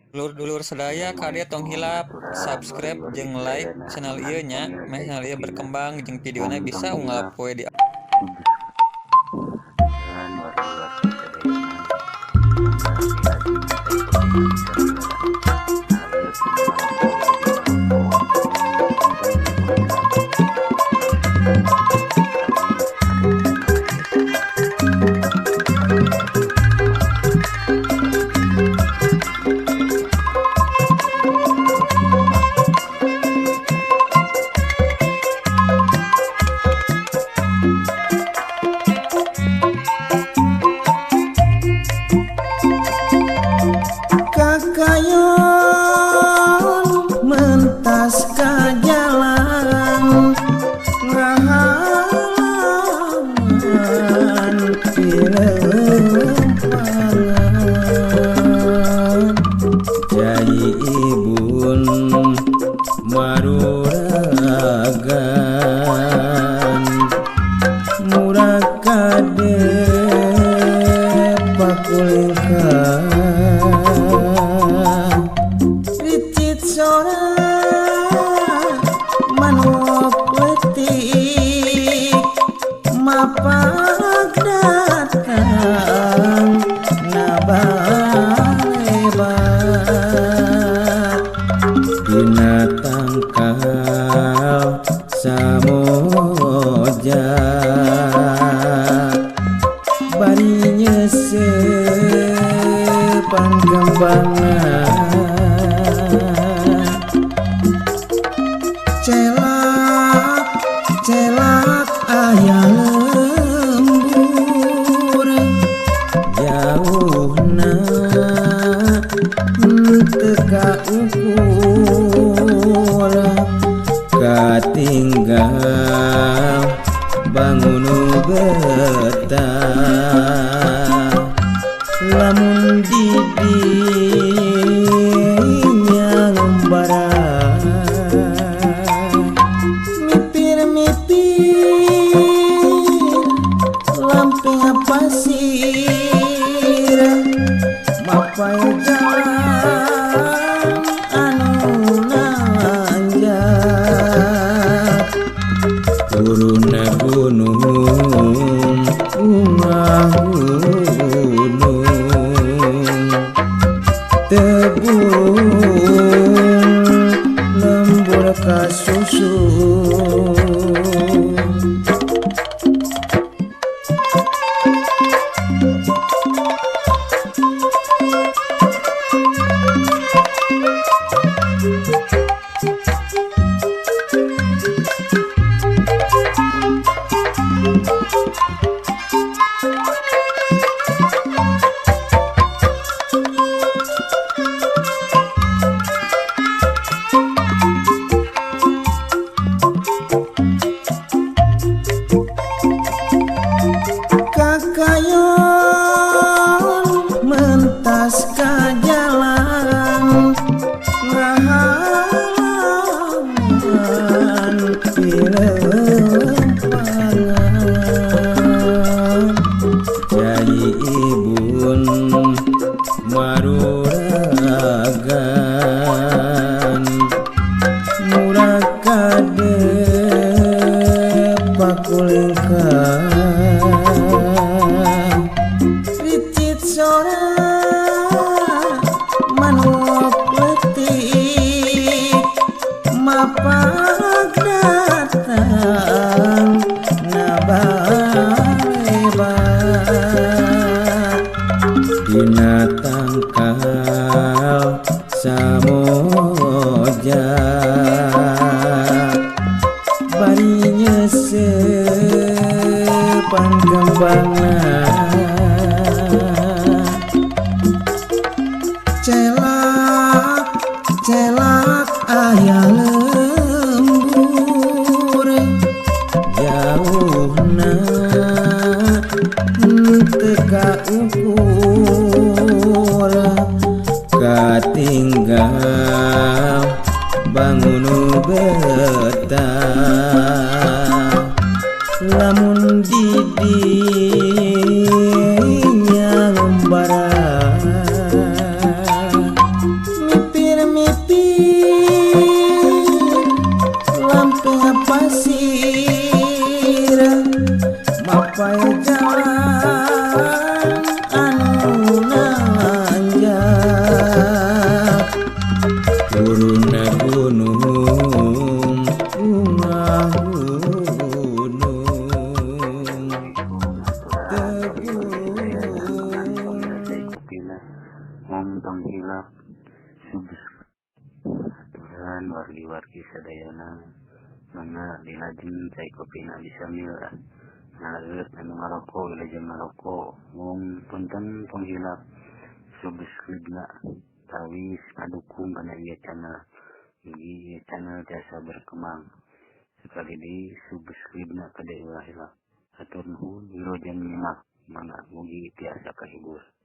Dulur-dulur sedaya kade tong hilap subscribe jeung like channel ieu nya meh channel ieu berkembang jeung videona bisa unggal poe di Kakayon mentas ka jalan ngahalangan pirempangan jai ibun maruragan murah kade pakulingkan ricit sora manuk letik mapak datang nabalebat binatang kal samoja barinya sepanggembangan celak ayah lembur jauhna teka ukur katinggal bangun betah lamun didinya lombara lamping pasir mapai jalan anu nanjak turuna gunung bunga gunung tebung lembur kasusu Kakayon mentas ka jalan ngahalangan pirempangan jai ibun maruragan murah kade pakulingkan ricit sora manuk letik mapak datang nabalebat binatang kal samoja barinya sepanggembangan celak ayah lembur jauhna teka ukur katinggal bangun betah lamun didinya lombara tong hilap Tuhan wargi-wargi sadayana mana dilajeng cai kopi na bisa mil ngalut anu ngaroko wilajeng ngaroko mung punten tong hilap subscribe tawis adukung kana ieu channel mugi channel jasa berkembang sekali di subscribe na kada ulah hilap atur nuhun wilujeng nyimak mana mugi tiasa kahibur.